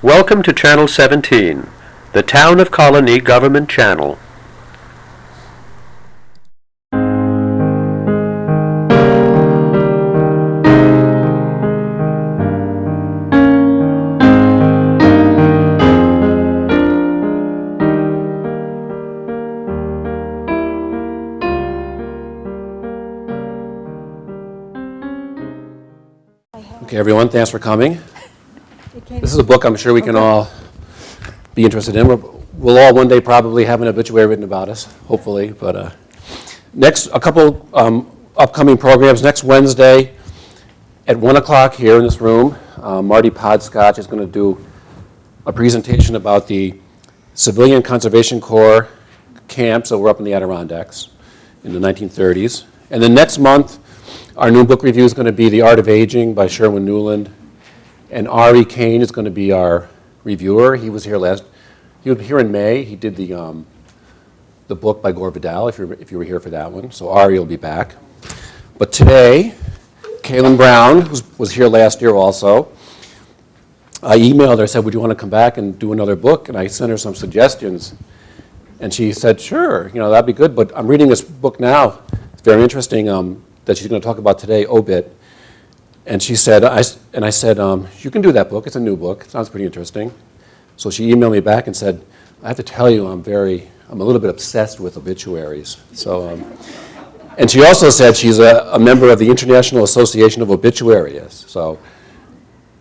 Welcome to Channel 17, the Town of Colonie Government Channel. Okay, everyone, thanks for coming. This is a book I'm sure we can all be interested in. We'll all one day probably have an obituary written about us, hopefully. But a couple upcoming programs. Next Wednesday at 1 o'clock here in this room, Marty Podscotch is going to do a presentation about the Civilian Conservation Corps camps that were up in the Adirondacks in the 1930s. And then next month, our new book review is going to be The Art of Aging by Sherwin Newland. And Ari Kane is going to be our reviewer. He was here in May. He did the book by Gore Vidal, if you were here for that one. So Ari will be back. But today, Cailin Brown, who was here last year also, I emailed her, I said, would you want to come back and do another book? And I sent her some suggestions. And she said, sure, that'd be good. But I'm reading this book now. It's very interesting that she's going to talk about today, Obit. And she said, I said, you can do that book. It's a new book. It sounds pretty interesting. So she emailed me back and said, I have to tell you, I'm a little bit obsessed with obituaries. So, and she also said she's a member of the International Association of Obituaries. So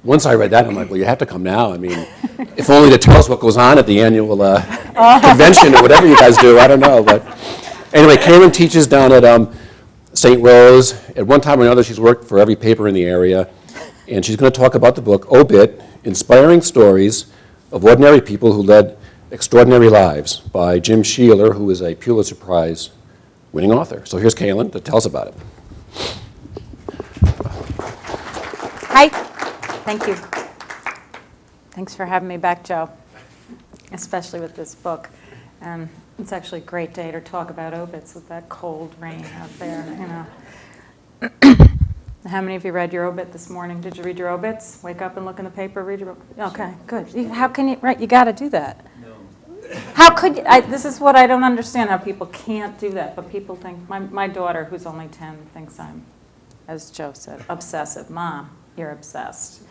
once I read that, I'm like, well, you have to come now. I mean, if only to tell us what goes on at the annual convention or whatever you guys do. I don't know. But anyway, Cailin teaches down at St. Rose. At one time or another, she's worked for every paper in the area, and she's going to talk about the book, Obit, Inspiring Stories of Ordinary People Who Led Extraordinary Lives by Jim Sheeler, who is a Pulitzer Prize winning author. So here's Cailin to tell us about it. Hi. Thank you. Thanks for having me back, Joe, especially with this book. It's actually a great day to talk about obits with that cold rain out there, How many of you read your obit this morning? Did you read your obits? Wake up and look in the paper, read your Okay, good. How can you, right, you got to do that. No. How could you, this is what I don't understand, how people can't do that, but people think, my daughter, who's only 10, thinks I'm, as Joe said, obsessive. Mom, you're obsessed.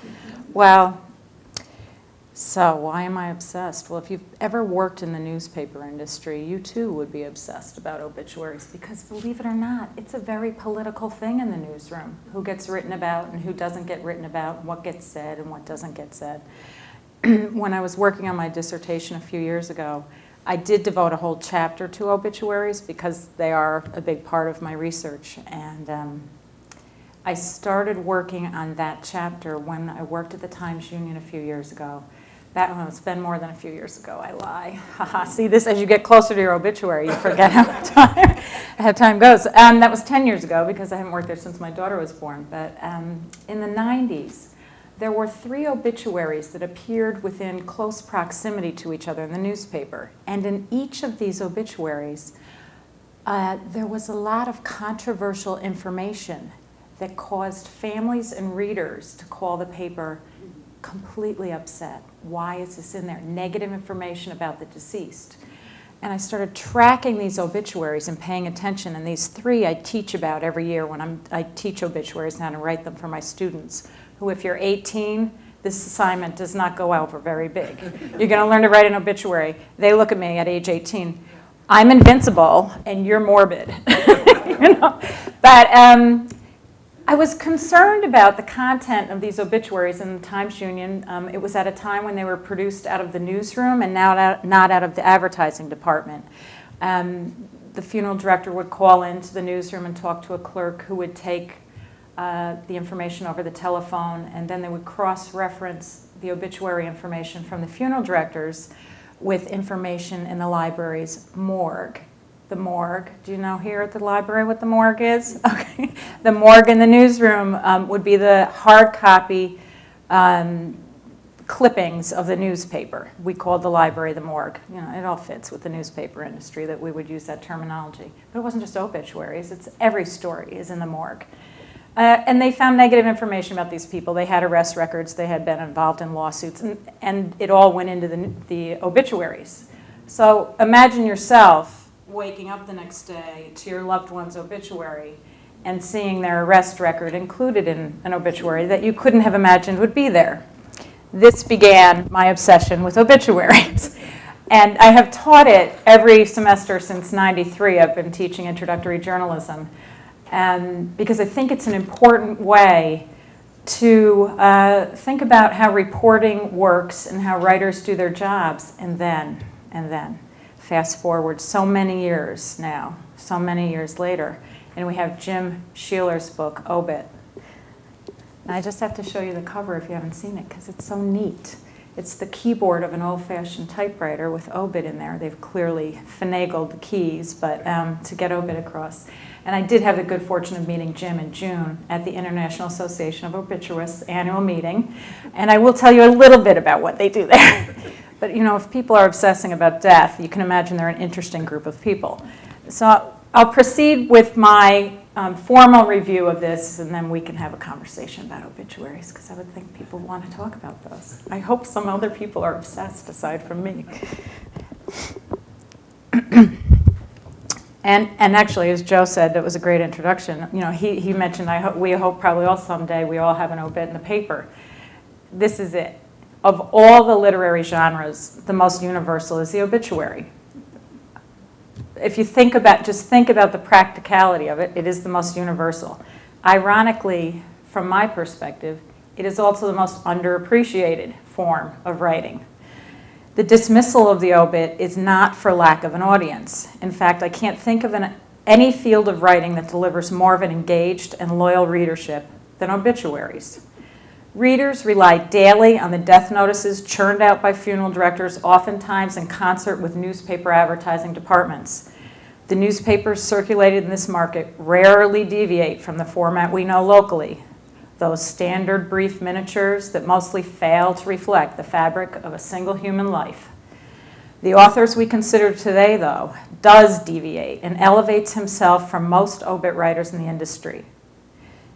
Well, so why am I obsessed? Well, if you've ever worked in the newspaper industry, you too would be obsessed about obituaries because, believe it or not, it's a very political thing in the newsroom. Who gets written about and who doesn't get written about, what gets said and what doesn't get said. When I was working on my dissertation a few years ago, I did devote a whole chapter to obituaries because they are a big part of my research. And I started working on that chapter when I worked at the Times Union a few years ago. It's been more than a few years ago, I lie. See, this, as you get closer to your obituary, you forget how time goes. That was 10 years ago because I haven't worked there since my daughter was born. But in the 90s, there were 3 obituaries that appeared within close proximity to each other in the newspaper. And in each of these obituaries, there was a lot of controversial information that caused families and readers to call the paper completely upset. Why is this in there? Negative information about the deceased. And I started tracking these obituaries and paying attention. And these 3 I teach about every year when I teach obituaries and how to write them for my students, who, if you're 18, this assignment does not go over very big. You're going to learn to write an obituary. They look at me at age 18. I'm invincible, and you're morbid. But I was concerned about the content of these obituaries in the Times Union. It was at a time when they were produced out of the newsroom and now not out of the advertising department. The funeral director would call into the newsroom and talk to a clerk who would take the information over the telephone, and then they would cross-reference the obituary information from the funeral directors with information in the library's morgue. The morgue. Do you know here at the library what the morgue is? Okay. The morgue in the newsroom would be the hard copy clippings of the newspaper. We called the library the morgue. It all fits with the newspaper industry that we would use that terminology. But it wasn't just obituaries. It's every story is in the morgue. And they found negative information about these people. They had arrest records. They had been involved in lawsuits. And it all went into the obituaries. So imagine yourself waking up the next day to your loved one's obituary and seeing their arrest record included in an obituary that you couldn't have imagined would be there. This began my obsession with obituaries. And I have taught it every semester since '93. I've been teaching introductory journalism. And because I think it's an important way to think about how reporting works and how writers do their jobs, and then, fast forward so many years now, so many years later, and we have Jim Sheeler's book, Obit. And I just have to show you the cover if you haven't seen it, because it's so neat. It's the keyboard of an old-fashioned typewriter with Obit in there. They've clearly finagled the keys, but to get Obit across. And I did have the good fortune of meeting Jim in June at the International Association of Obituarists annual meeting. And I will tell you a little bit about what they do there. But you know, if people are obsessing about death, you can imagine they're an interesting group of people. So I'll proceed with my formal review of this, and then we can have a conversation about obituaries, because I would think people want to talk about those. I hope some other people are obsessed aside from me. And actually, as Joe said, that was a great introduction. You know, he mentioned, we hope probably all someday we all have an obit in the paper. This is it. Of all the literary genres, the most universal is the obituary. If you just think about the practicality of it, it is the most universal. Ironically, from my perspective, it is also the most underappreciated form of writing. The dismissal of the obit is not for lack of an audience. In fact, I can't think of any field of writing that delivers more of an engaged and loyal readership than obituaries. Readers rely daily on the death notices churned out by funeral directors, oftentimes in concert with newspaper advertising departments. The newspapers circulated in this market rarely deviate from the format we know locally, those standard brief miniatures that mostly fail to reflect the fabric of a single human life. The authors we consider today, though, does deviate and elevates himself from most obit writers in the industry.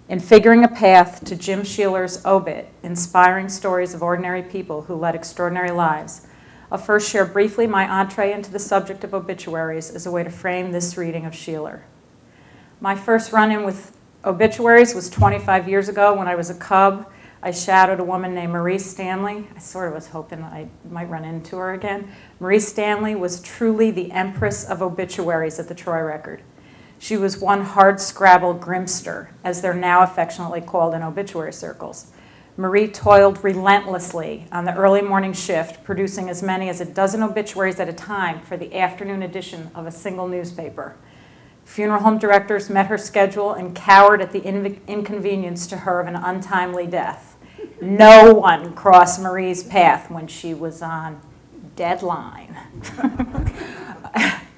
In figuring a path to Jim Sheeler's Obit, inspiring stories of ordinary people who led extraordinary lives, I'll first share briefly my entree into the subject of obituaries as a way to frame this reading of Sheeler. My first run-in with obituaries was 25 years ago when I was a cub. I shadowed a woman named Marie Stanley. I sort of was hoping I might run into her again. Marie Stanley was truly the empress of obituaries at the Troy Record. She was one hard-scrabble grimster, as they're now affectionately called in obituary circles. Marie toiled relentlessly on the early morning shift, producing as many as a dozen obituaries at a time for the afternoon edition of a single newspaper. Funeral home directors met her schedule and cowered at the inconvenience to her of an untimely death. No one crossed Marie's path when she was on deadline.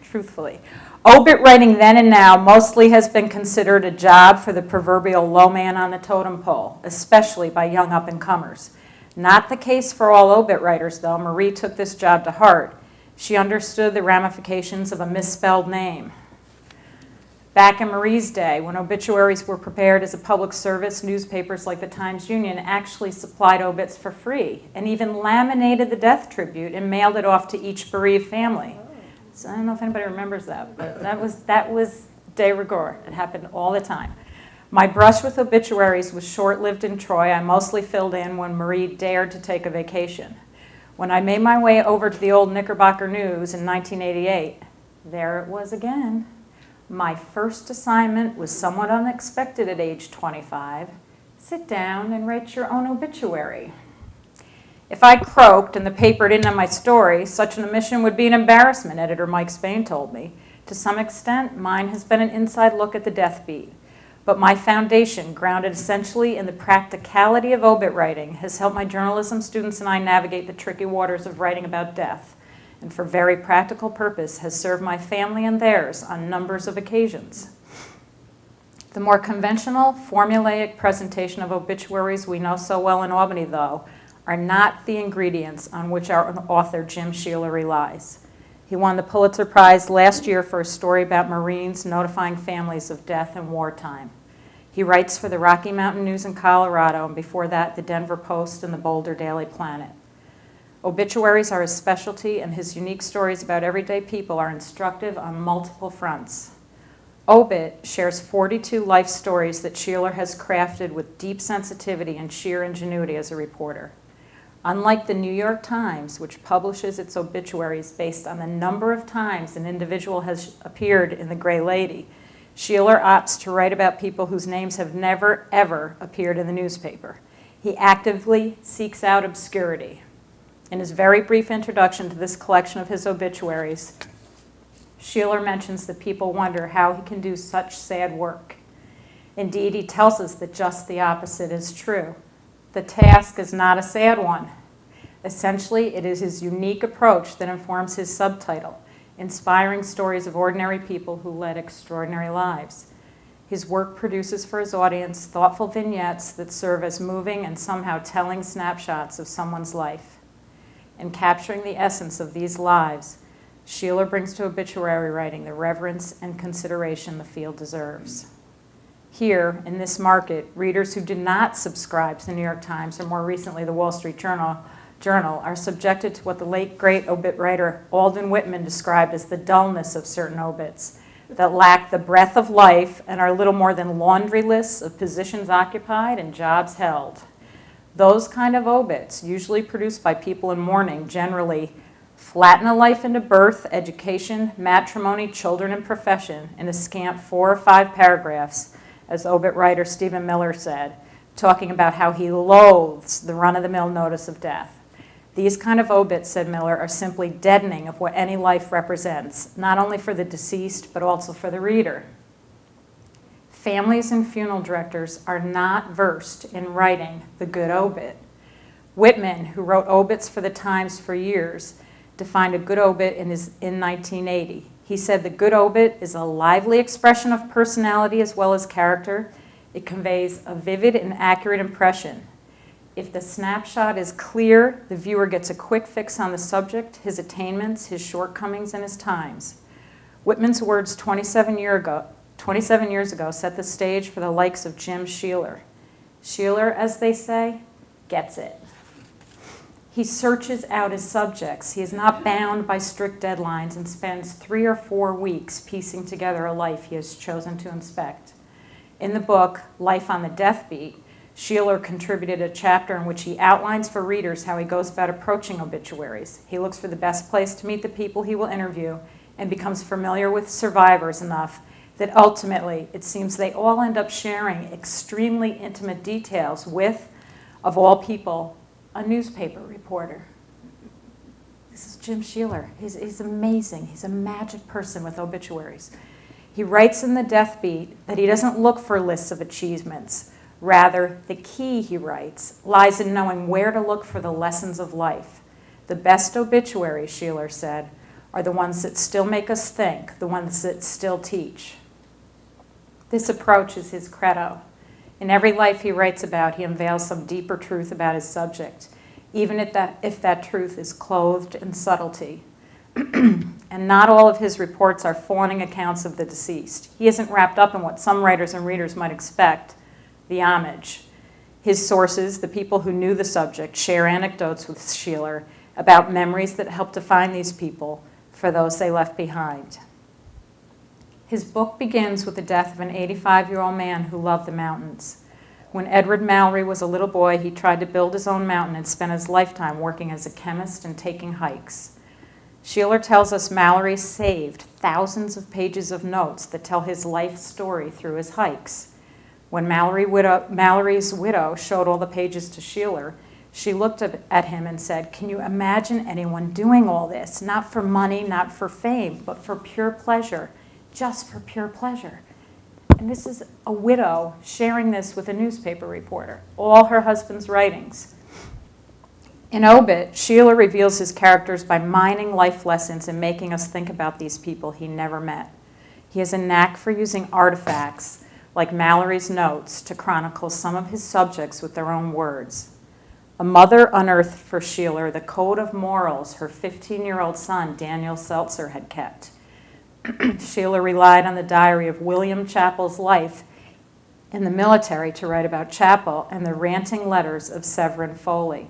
Truthfully. Obit writing then and now mostly has been considered a job for the proverbial low man on the totem pole, especially by young up-and-comers. Not the case for all obit writers, though. Marie took this job to heart. She understood the ramifications of a misspelled name. Back in Marie's day, when obituaries were prepared as a public service, newspapers like the Times-Union actually supplied obits for free and even laminated the death tribute and mailed it off to each bereaved family. So I don't know if anybody remembers that, but that was de rigueur. It happened all the time. My brush with obituaries was short-lived in Troy. I mostly filled in when Marie dared to take a vacation. When I made my way over to the old Knickerbocker News in 1988, there it was again. My first assignment was somewhat unexpected at age 25. Sit down and write your own obituary. If I croaked and the paper didn't have my story, such an omission would be an embarrassment, editor Mike Spain told me. To some extent, mine has been an inside look at the death beat. But my foundation, grounded essentially in the practicality of obit writing, has helped my journalism students and I navigate the tricky waters of writing about death, and for very practical purpose has served my family and theirs on numbers of occasions. The more conventional, formulaic presentation of obituaries we know so well in Albany, though, are not the ingredients on which our author Jim Sheeler relies. He won the Pulitzer Prize last year for a story about Marines notifying families of death in wartime. He writes for the Rocky Mountain News in Colorado, and before that, the Denver Post and the Boulder Daily Planet. Obituaries are his specialty, and his unique stories about everyday people are instructive on multiple fronts. Obit shares 42 life stories that Sheeler has crafted with deep sensitivity and sheer ingenuity as a reporter. Unlike the New York Times, which publishes its obituaries based on the number of times an individual has appeared in The Gray Lady, Sheeler opts to write about people whose names have never, ever appeared in the newspaper. He actively seeks out obscurity. In his very brief introduction to this collection of his obituaries, Sheeler mentions that people wonder how he can do such sad work. Indeed, he tells us that just the opposite is true. The task is not a sad one. Essentially, it is his unique approach that informs his subtitle, Inspiring Stories of Ordinary People Who Led Extraordinary Lives. His work produces for his audience thoughtful vignettes that serve as moving and somehow telling snapshots of someone's life. In capturing the essence of these lives, Sheeler brings to obituary writing the reverence and consideration the field deserves. Here, in this market, readers who do not subscribe to the New York Times or more recently the Wall Street Journal are subjected to what the late great obit writer Alden Whitman described as the dullness of certain obits that lack the breath of life and are little more than laundry lists of positions occupied and jobs held. Those kind of obits, usually produced by people in mourning, generally flatten a life into birth, education, matrimony, children, and profession in a scant 4 or 5 paragraphs, as obit writer Stephen Miller said, talking about how he loathes the run-of-the-mill notice of death. These kind of obits, said Miller, are simply deadening of what any life represents, not only for the deceased, but also for the reader. Families and funeral directors are not versed in writing the good obit. Whitman, who wrote obits for the Times for years, defined a good obit in 1980. He said the good obit is a lively expression of personality as well as character. It conveys a vivid and accurate impression. If the snapshot is clear, the viewer gets a quick fix on the subject, his attainments, his shortcomings, and his times. Whitman's words 27 years ago set the stage for the likes of Jim Sheeler. Sheeler, as they say, gets it. He searches out his subjects. He is not bound by strict deadlines and spends 3 or 4 weeks piecing together a life he has chosen to inspect. In the book, Life on the Death Beat, Sheeler contributed a chapter in which he outlines for readers how he goes about approaching obituaries. He looks for the best place to meet the people he will interview and becomes familiar with survivors enough that ultimately it seems they all end up sharing extremely intimate details with, of all people, a newspaper reporter. This is Jim Sheeler. He's amazing. He's a magic person with obituaries. He writes in the Death Beat that he doesn't look for lists of achievements. Rather, the key, he writes, lies in knowing where to look for the lessons of life. The best obituaries, Sheeler said, are the ones that still make us think, the ones that still teach. This approach is his credo. In every life he writes about, he unveils some deeper truth about his subject, even if that truth is clothed in subtlety. And not all of his reports are fawning accounts of the deceased. He isn't wrapped up in what some writers and readers might expect, the homage. His sources, the people who knew the subject, share anecdotes with Sheeler about memories that helped define these people for those they left behind. His book begins with the death of an 85-year-old man who loved the mountains. When Edward Mallory was a little boy, he tried to build his own mountain and spent his lifetime working as a chemist and taking hikes. Sheeler tells us Mallory saved thousands of pages of notes that tell his life story through his hikes. When Mallory's widow showed all the pages to Sheeler, she looked at him and said, "Can you imagine anyone doing all this? Not for money, not for fame, but for pure pleasure, just for pure pleasure." And this is a widow sharing this with a newspaper reporter, all her husband's writings. In Obit, Sheeler reveals his characters by mining life lessons and making us think about these people he never met. He has a knack for using artifacts like Mallory's notes to chronicle some of his subjects with their own words. A mother unearthed for Sheeler the code of morals her 15-year-old son, Daniel Seltzer, had kept. Sheeler relied on the diary of William Chappell's life in the military to write about Chapel and the ranting letters of Severin Foley.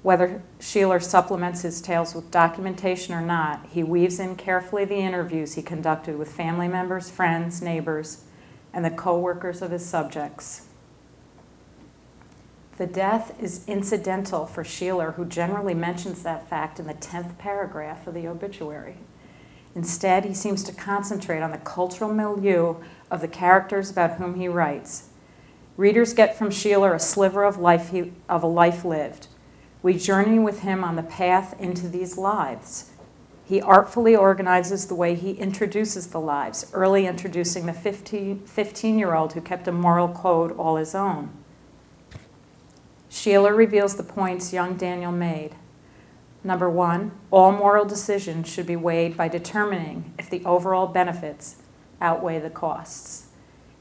Whether Sheeler supplements his tales with documentation or not, he weaves in carefully the interviews he conducted with family members, friends, neighbors, and the co-workers of his subjects. The death is incidental for Sheeler, who generally mentions that fact in the 10th paragraph of the obituary. Instead, he seems to concentrate on the cultural milieu of the characters about whom he writes. Readers get from Sheeler a sliver of a life lived. We journey with him on the path into these lives. He artfully organizes the way he introduces the lives, early introducing the 15-year-old who kept a moral code all his own. Sheeler reveals the points young Daniel made. Number one, all moral decisions should be weighed by determining if the overall benefits outweigh the costs.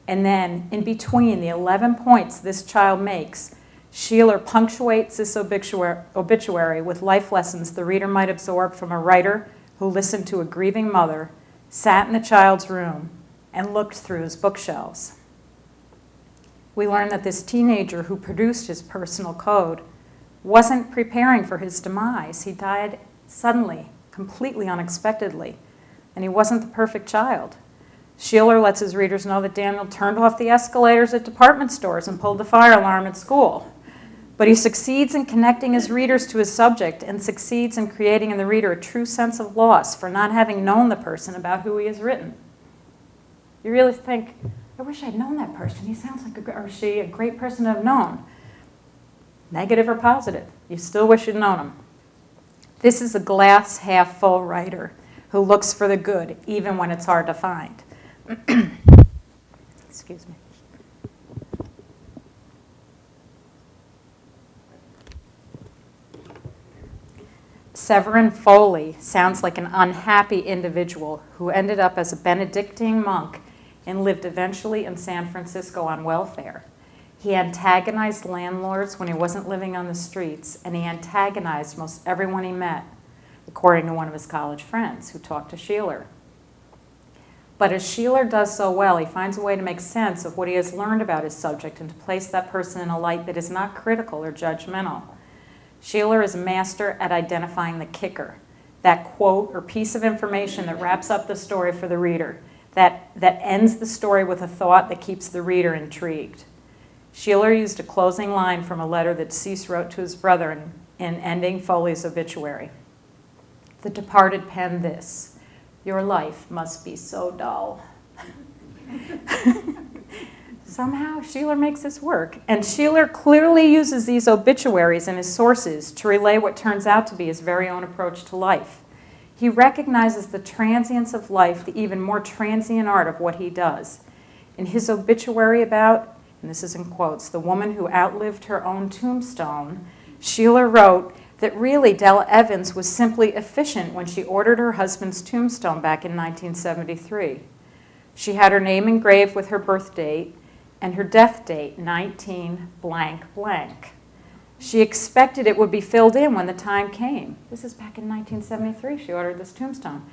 And then, in between the 11 points this child makes, Sheeler punctuates this obituary with life lessons the reader might absorb from a writer who listened to a grieving mother, sat in the child's room, and looked through his bookshelves. We learn that this teenager who produced his personal code wasn't preparing for his demise. He died suddenly, completely unexpectedly, and he wasn't the perfect child. Sheeler lets his readers know that Daniel turned off the escalators at department stores and pulled the fire alarm at school. But he succeeds in connecting his readers to his subject and succeeds in creating in the reader a true sense of loss for not having known the person about who he has written. You really think, I wish I'd known that person. He sounds like or she a great person to have known. Negative or positive, you still wish you'd known him. This is a glass half full writer who looks for the good even when it's hard to find. Excuse me. Severin Foley sounds like an unhappy individual who ended up as a Benedictine monk and lived eventually in San Francisco on welfare. He antagonized landlords when he wasn't living on the streets, and he antagonized most everyone he met, according to one of his college friends who talked to Sheeler. But as Sheeler does so well, he finds a way to make sense of what he has learned about his subject and to place that person in a light that is not critical or judgmental. Sheeler is a master at identifying the kicker, that quote or piece of information that wraps up the story for the reader, that ends the story with a thought that keeps the reader intrigued. Sheeler used a closing line from a letter that Cease wrote to his brother in ending Foley's obituary. The departed penned this: "Your life must be so dull." Somehow Sheeler makes this work. And Sheeler clearly uses these obituaries and his sources to relay what turns out to be his very own approach to life. He recognizes the transience of life, the even more transient art of what he does. In his obituary about, and this is in quotes, the woman who outlived her own tombstone, Sheeler wrote that really Della Evans was simply efficient when she ordered her husband's tombstone back in 1973. She had her name engraved with her birth date and her death date, 19 blank blank. She expected it would be filled in when the time came. This is back in 1973, she ordered this tombstone.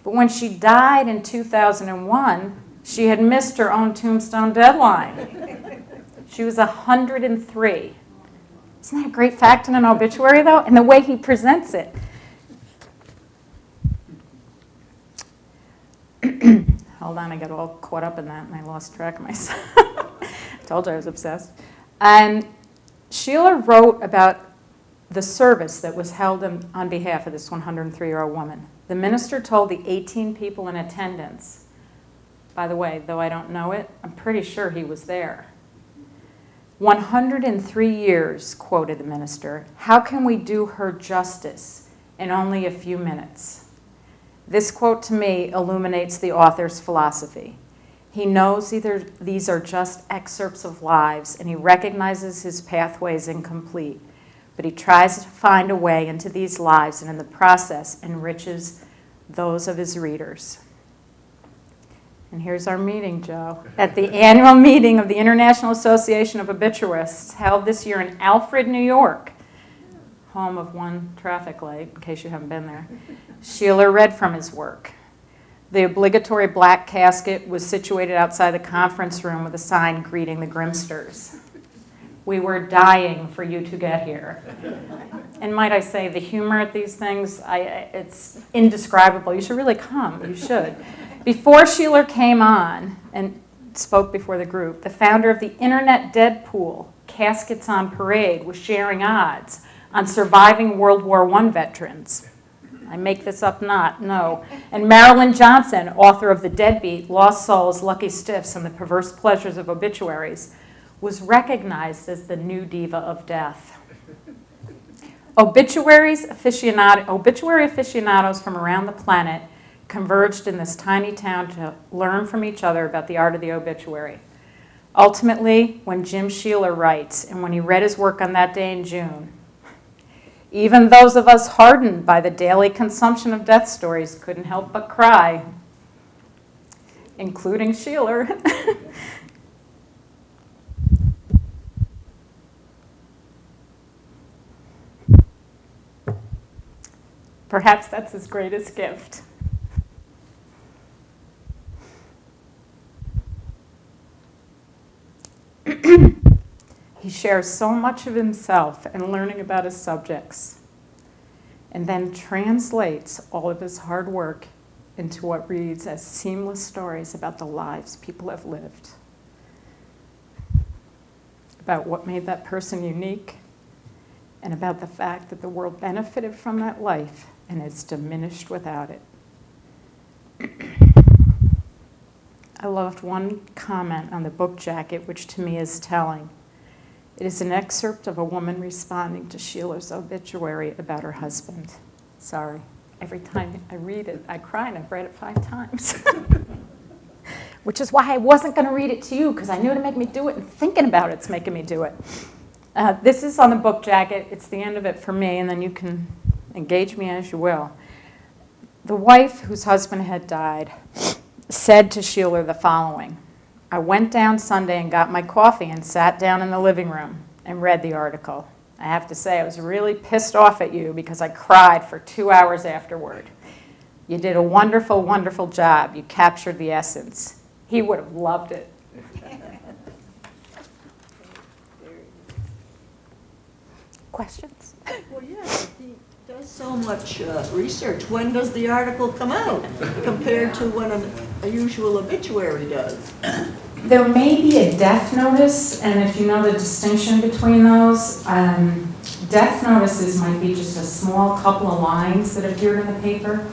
But when she died in 2001, she had missed her own tombstone deadline. She was 103. Isn't that a great fact in an obituary, though? And the way he presents it. Hold on, I got all caught up in that and I lost track of myself. Told you I was obsessed. And Sheeler wrote about the service that was held on behalf of this 103-year-old woman. The minister told the 18 people in attendance, by the way, though I don't know it, I'm pretty sure he was there. 103 years, quoted the minister. How can we do her justice in only a few minutes? This quote to me illuminates the author's philosophy. He knows these are just excerpts of lives, and he recognizes his pathway is incomplete, but he tries to find a way into these lives and in the process enriches those of his readers. And here's our meeting, Joe. At the annual meeting of the International Association of Obituarists held this year in Alfred, New York, home of one traffic light, in case you haven't been there, Sheeler read from his work. The obligatory black casket was situated outside the conference room with a sign greeting the Grimsters. We were dying for you to get here. And might I say, the humor at these things, it's indescribable. You should really come. You should. Before Sheeler came on and spoke before the group, the founder of the Internet Deadpool, Caskets on Parade, was sharing odds on surviving World War I veterans. I make this up no. And Marilyn Johnson, author of The Deadbeat, Lost Souls, Lucky Stiffs, and the Perverse Pleasures of Obituaries, was recognized as the new diva of death. Obituary aficionados from around the planet converged in this tiny town to learn from each other about the art of the obituary. Ultimately, when Jim Sheeler writes, and when he read his work on that day in June, even those of us hardened by the daily consumption of death stories couldn't help but cry, including Sheeler. Perhaps that's his greatest gift. He shares so much of himself and learning about his subjects, and then translates all of his hard work into what reads as seamless stories about the lives people have lived, about what made that person unique, and about the fact that the world benefited from that life and is diminished without it. I loved one comment on the book jacket, which to me is telling. It is an excerpt of a woman responding to Sheeler's obituary about her husband. Sorry, every time I read it, I cry, and I've read it 5 times. Which is why I wasn't going to read it to you, because I knew it'd make me do it, and thinking about it's making me do it. This is on the book jacket. It's the end of it for me, and then you can engage me as you will. The wife whose husband had died said to Sheeler the following: I went down Sunday and got my coffee and sat down in the living room and read the article. I have to say I was really pissed off at you because I cried for 2 hours afterward. You did a wonderful, wonderful job. You captured the essence. He would have loved it. Questions? Well, yeah, he does so much research. When does the article come out compared to when a usual obituary does? There may be a death notice, and if you know the distinction between those, death notices might be just a small couple of lines that appeared in the paper,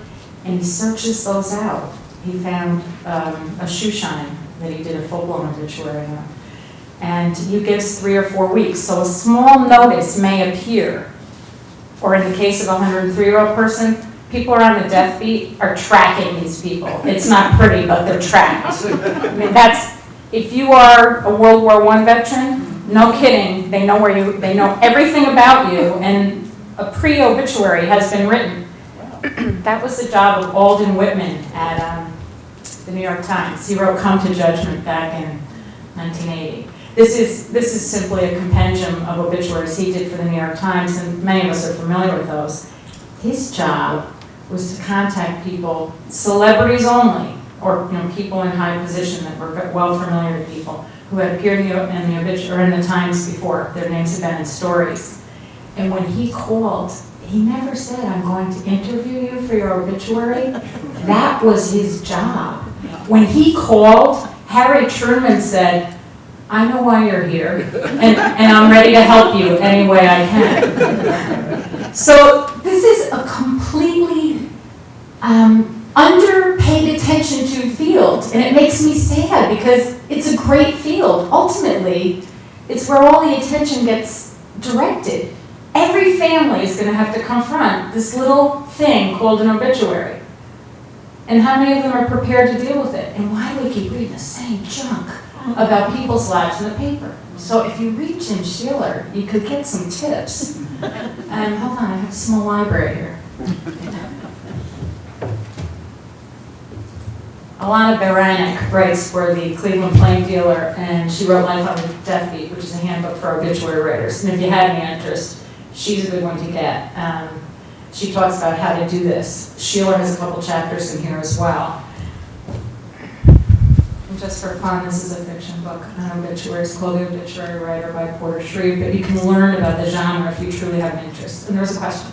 and he searches those out. He found a shoe shine that he did a full-blown obituary on, and he gives 3 or 4 weeks. So a small notice may appear, or in the case of a 103-year-old person, people around the death beat are tracking these people. It's not pretty, but they're tracked. I mean, if you are a World War I veteran, no kidding, they know they know everything about you, and a pre-obituary has been written. That was the job of Alden Whitman at the New York Times. He wrote Come to Judgment back in 1980. This is simply a compendium of obituaries he did for the New York Times, and many of us are familiar with those. His job was to contact people, celebrities only, or people in high position that were well familiar to people who had appeared in the obituary or in the Times before. Their names had been in stories. And when he called, he never said, "I'm going to interview you for your obituary." That was his job. When he called, Harry Truman said, "I know why you're here, and I'm ready to help you any way I can." So this is a completely underpaid attention to field, and it makes me sad because it's a great field. Ultimately, it's where all the attention gets directed. Every family is going to have to confront this little thing called an obituary. And how many of them are prepared to deal with it? And why do we keep reading the same junk about people's lives in the paper? So if you read Jim Sheeler, you could get some tips. And hold on, I have a small library here. Alana Baranek writes for the Cleveland Plain Dealer, and she wrote Life on the Death Beat, which is a handbook for obituary writers. And if you have any interest, she's a good one to get. She talks about how to do this. Sheeler has a couple chapters in here as well. just for fun, this is a fiction book on obituaries, called The Obituary Writer by Porter Shreve, but you can learn about the genre if you truly have an interest. And there's a question.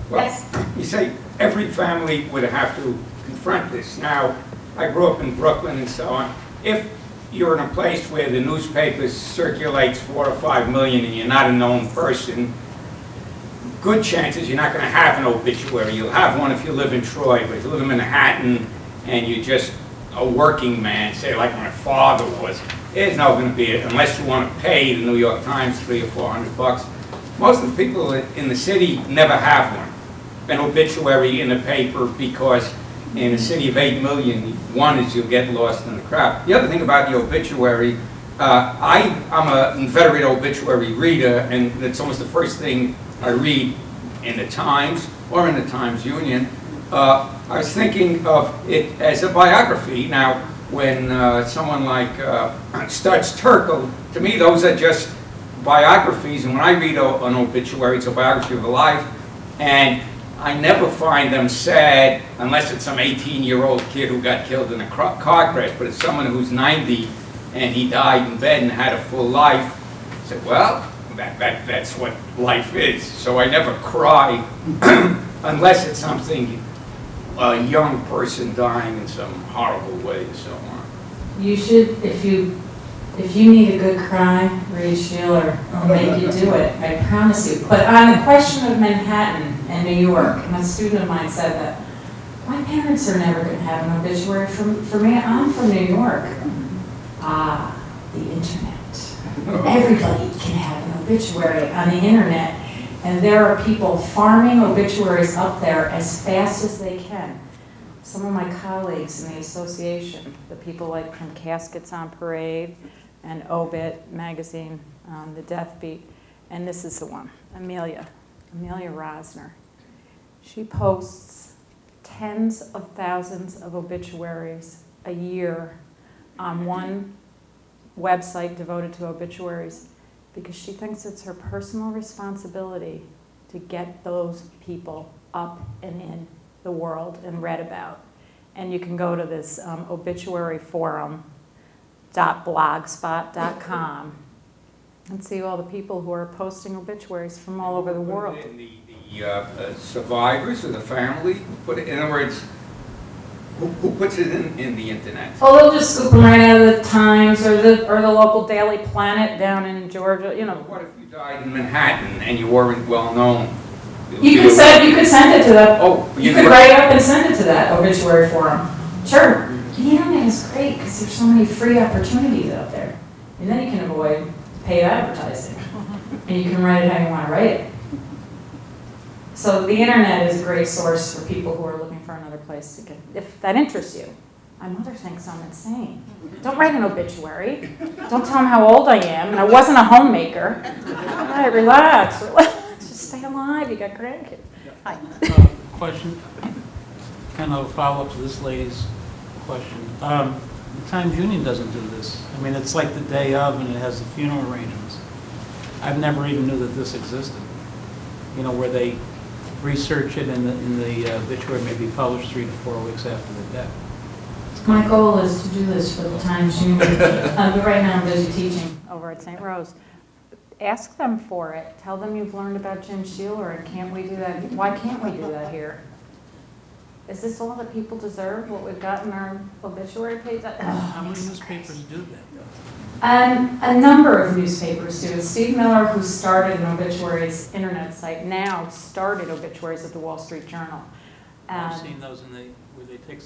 Well, Yes? you say every family would have to confront this. Now, I grew up in Brooklyn and so on. If you're in a place where the newspaper circulates 4 or 5 million and you're not a known person, good chances you're not going to have an obituary. You'll have one if you live in Troy, but if you live in Manhattan and you're just a working man, say like my father was, there's not going to be it unless you want to pay the New York Times $300 or $400. Most of the people in the city never have one, an obituary in the paper, because in a city of 8 million, one is you'll get lost in the crowd. The other thing about the obituary, I'm a inveterate obituary reader, and it's almost the first thing I read in the Times or in the Times Union. I was thinking of it as a biography. Now, when someone like Stutz Terkel, to me those are just biographies, and when I read an obituary, it's a biography of a life, and I never find them sad unless it's some 18-year-old kid who got killed in a car crash, but it's someone who's 90 and he died in bed and had a full life. I said, well, that's what life is. So I never cry unless it's something, a young person dying in some horrible way and so on. You should, if you need a good cry, read Sheeler. I'll make you do it, I promise you. But on the question of Manhattan and New York, and a student of mine said that, my parents are never going to have an obituary. For me, I'm from New York. Ah, the internet. Everybody can have an obituary on the internet, and there are people farming obituaries up there as fast as they can. Some of my colleagues in the association, the people like from Caskets on Parade and Obit magazine, The Death Beat, and this is the one, Amelia Rosner. She posts tens of thousands of obituaries a year on one website devoted to obituaries, because she thinks it's her personal responsibility to get those people up and in the world and read about. And you can go to this obituaryforum.blogspot.com and see all the people who are posting obituaries from all over the world. And the survivors or the family put it, in other words, who puts it in the internet? Well, they'll just scoop them right out of the Times or the local Daily Planet down in Georgia, you know. What if you died in Manhattan and you weren't well known? You could send it to that. Oh, you could write up and send it to that obituary forum. Sure. The internet is great because there's so many free opportunities out there, and then you can avoid paid advertising, and you can write it how you want to write it. So the internet is a great source for people who are looking for another place to get, if that interests you. My mother thinks I'm insane. Don't write an obituary. Don't tell them how old I am, and I wasn't a homemaker. All right, relax. Just stay alive. You got grandkids. Hi. Question, kind of a follow-up to this lady's question. The Times Union doesn't do this. I mean, it's like the day of, and it has the funeral arrangements. I've never even knew that this existed. You know, where they research it and the obituary may be published 3 to 4 weeks after the death. My goal is to do this for the Times Union. But right now I'm busy teaching over at St. Rose. Ask them for it. Tell them you've learned about Jim Sheeler, and can't we do that? Why can't we do that here? Is this all that people deserve, what we've got in our obituary page? How many newspapers do that? A number of newspapers do. Steve Miller, who started an obituaries internet site, now started obituaries at the Wall Street Journal. I've seen those where they take,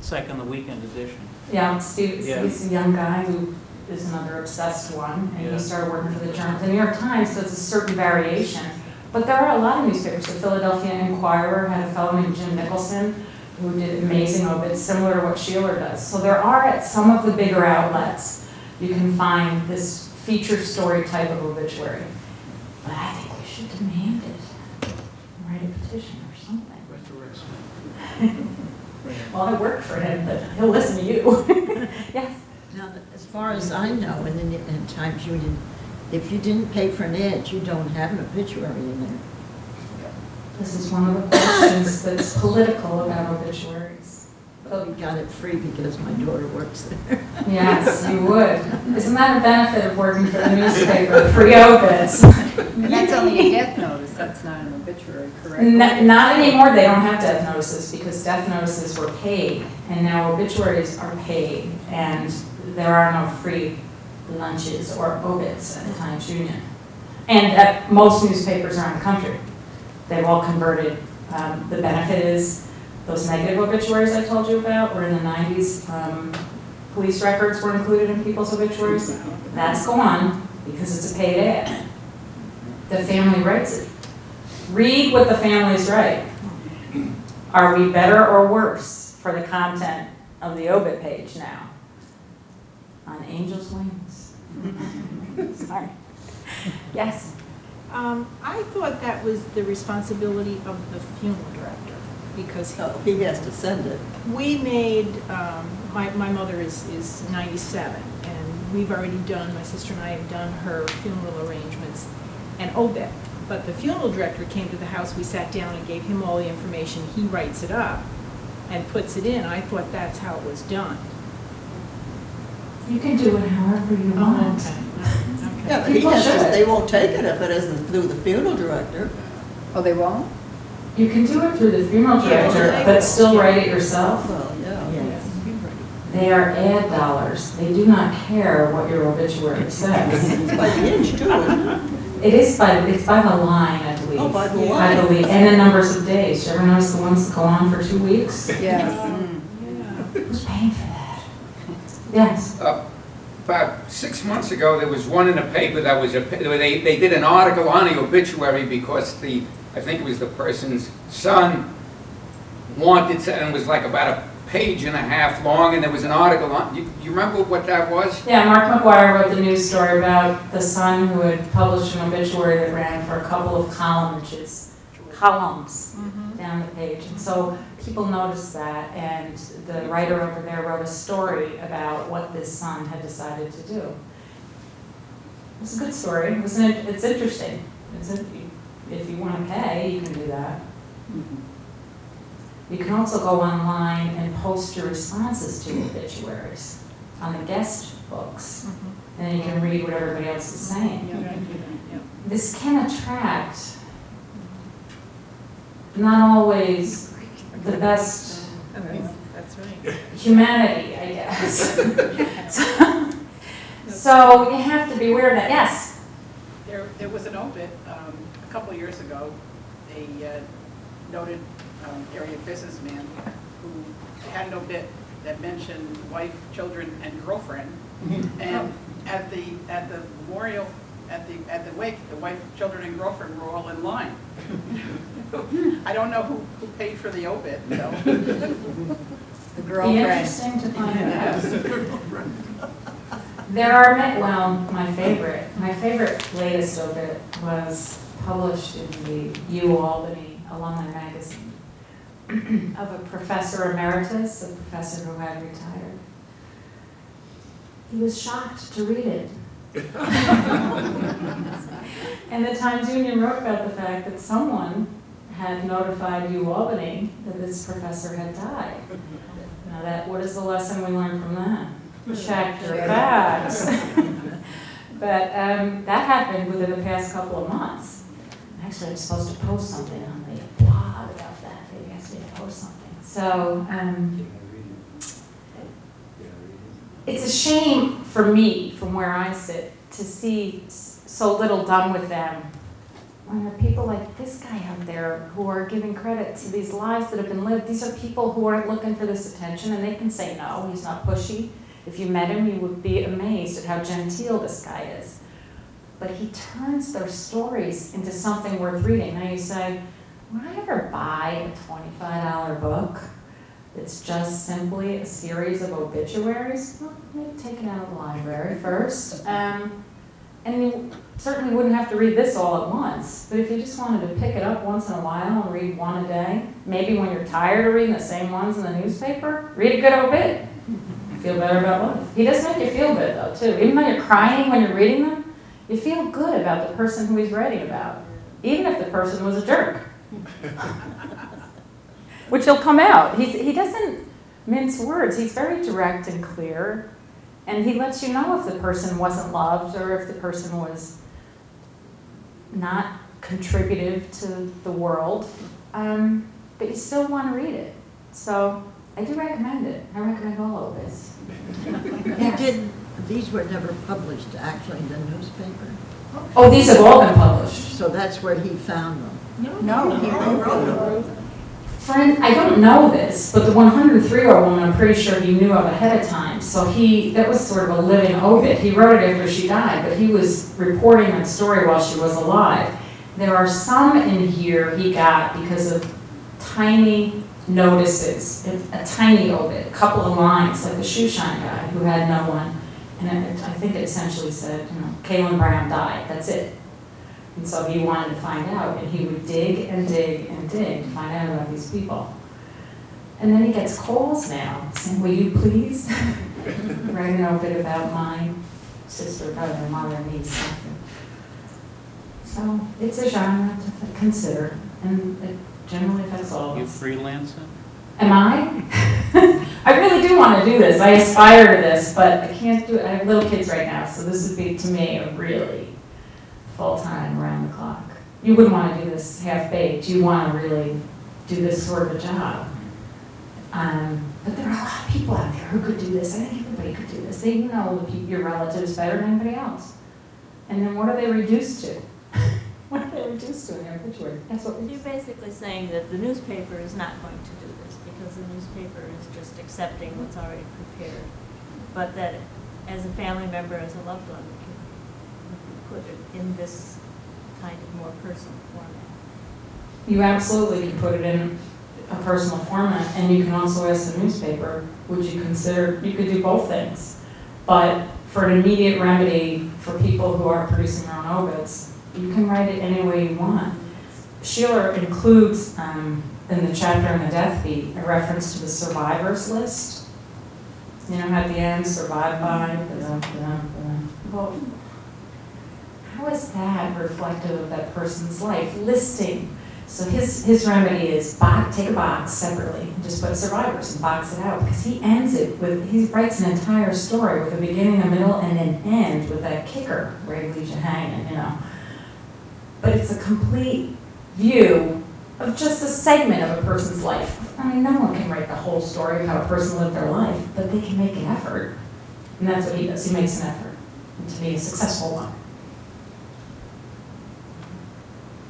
second the weekend edition. Yeah, Steve, he's a young guy who is another obsessed one, and he started working for the Journal. The New York Times does a certain variation, but there are a lot of newspapers. The Philadelphia Inquirer had a fellow named Jim Nicholson who did amazing obits, similar to what Sheeler does. So there are, at some of the bigger outlets, you can find this feature story type of obituary. But I think we should demand it. Write a petition or something. Well, I work for him, but he'll listen to you. Yes? Now, as far as I know, in Times Union, if you didn't pay for an ad, you don't have an obituary in there. This is one of the questions that's political about obituaries. Well, we got it free because my daughter works there. Yes, you would. Isn't that a benefit of working for the newspaper, free obits? That's only a death notice, that's not an obituary, correct? Not anymore, they don't have death notices because death notices were paid and now obituaries are paid and there are no free lunches or obits at the Times-Union. And at most newspapers around the country. They've all converted. The benefit is those negative obituaries I told you about were in the 90s. Police records were included in people's obituaries. That's gone because it's a paid ad. The family writes it. Read what the families write. Are we better or worse for the content of the obit page now? On angel's wings. Sorry. Yes. I thought that was the responsibility of the funeral director, because He has to send it. we made, my mother is 97, and we've already done, my sister and I have done her funeral arrangements and obit. But the funeral director came to the house, we sat down and gave him all the information, he writes it up and puts it in. I thought that's how it was done. You can do it however you want. Yeah, but he People has to, should. they won't take it if it isn't through the funeral director. Oh, they won't? You can do it through the funeral Yeah, director, they- but still write it yourself. Well, yeah. They are ad dollars. They do not care what your obituary says. It's by the inch too, isn't it? It's by the line, I believe. Oh, by the I line. believe, and the numbers of days. You ever notice the ones that go on for 2 weeks? Yes. Who's paying for that? Yes. About 6 months ago, there was one in the paper that was, they did an article on the obituary because I think it was the person's son wanted to, and it was like about a page and a half long, and there was an article on, you remember what that was? Yeah, Mark McGuire wrote the news story about the son who had published an obituary that ran for a couple of columns down the page. And so people noticed that, and the writer over there wrote a story about what this son had decided to do. It's a good story. It's interesting. If you want to pay, you can do that. You can also go online and post your responses to obituaries on the guest books. And then you can read what everybody else is saying. This can attract not always the best That's right. humanity, I guess. So you have to be aware of that. Yes? There was an obit a couple of years ago, a noted area businessman who had an obit that mentioned wife, children, and girlfriend. And at the memorial, at the wake, the wife, children, and girlfriend were all in line. I don't know who paid for the obit, so. The Be girlfriend. interesting to find out. There are, my favorite latest obit was published in the UAlbany Alumni Magazine of a professor emeritus, a professor who had retired. He was shocked to read it. And the Times-Union wrote about the fact that someone had notified UAlbany that this professor had died. Now what is the lesson we learned from that? Check your facts. But that happened within the past couple of months. Actually, I'm supposed to post something on the blog about that. They asked me to post something. So it's a shame for me, from where I sit, to see so little done with them. When there are people like this guy out there who are giving credit to these lives that have been lived. These are people who aren't looking for this attention, and they can say no, he's not pushy. If you met him, you would be amazed at how genteel this guy is. But he turns their stories into something worth reading. Now you say, would I ever buy a $25 book that's just simply a series of obituaries? Well, maybe take it out of the library first. And you certainly wouldn't have to read this all at once, but if you just wanted to pick it up once in a while and read one a day, maybe when you're tired of reading the same ones in the newspaper, read a good obit. Feel better about life. He does make you feel good, though, too. Even though you're crying when you're reading them, you feel good about the person who he's writing about, even if the person was a jerk. Which will come out. He doesn't mince words. He's very direct and clear, and he lets you know if the person wasn't loved or if the person was not contributive to the world, but you still want to read it. So I do recommend it. I recommend all of this. These were never published actually in the newspaper. Oh, these have all been published. So that's where he found them. No, he wrote them. Friend, I don't know this, but the 103-year-old woman, I'm pretty sure he knew of ahead of time. So that was sort of a living obit. He wrote it after she died, but he was reporting that story while she was alive. There are some in here he got because of tiny notices, a tiny obit, a couple of lines, like the shoe shine guy who had no one. And I think it essentially said, Cailin Brown died, that's it. And so he wanted to find out, and he would dig and dig and dig to find out about these people. And then he gets calls now saying, will you please write an obit about my sister, brother, mother, niece, something. So it's a genre to consider, and it generally affects all of You us. freelancing? Am I? I really do want to do this. I aspire to this, but I can't do it. I have little kids right now, so this would be, to me, a really full-time, around-the-clock. You wouldn't want to do this half-baked. You want to really do this sort of a job. But there are a lot of people out there who could do this. I think everybody could do this. They know your relatives better than anybody else. And then what are they reduced to? What are they reduced to in their obituary? That's what You're basically saying that the newspaper is not going to do this because the newspaper is just accepting what's already prepared. But that as a family member, as a loved one, we can put it in this kind of more personal format. You absolutely can put it in a personal format, and you can also ask the newspaper, would you consider, you could do both things. But for an immediate remedy for people who are producing their own obits, you can write it any way you want. Sheeler includes in the chapter on the death beat a reference to the survivors list. You know, at the end, survived by, well, how is that reflective of that person's life? Listing. So his remedy is take a box separately and just put survivors and box it out, because he ends it with, he writes an entire story with a beginning, a middle, and an end with that kicker where he leaves you hanging, But it's a complete view of just a segment of a person's life. I mean, no one can write the whole story of how a person lived their life, but they can make an effort. And that's what he does. He makes an effort, and to be a successful one.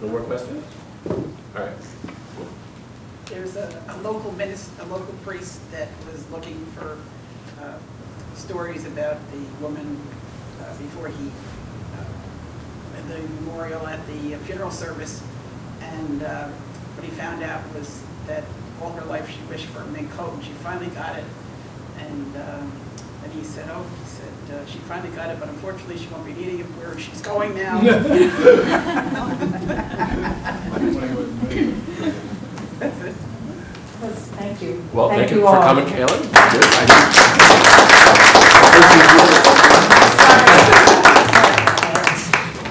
No more questions? All right. There's a local priest that was looking for stories about the woman before he, the memorial at the funeral service, and what he found out was that all her life she wished for a mink coat, and she finally got it. And he said, she finally got it, but unfortunately she won't be needing it where she's going now. That's it. Thank you. Well, thank you for all. coming, Cailin.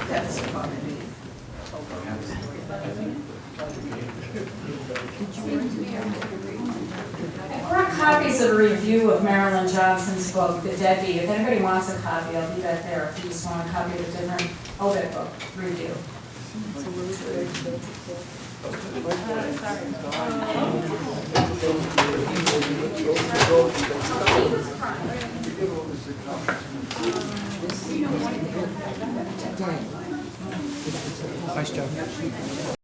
That's funny. We're copies of a review of Marilyn Johnson's book, The Deadbeat. If anybody wants a copy, I'll leave that there. If you just want a copy of a different Obit book review. Nice job.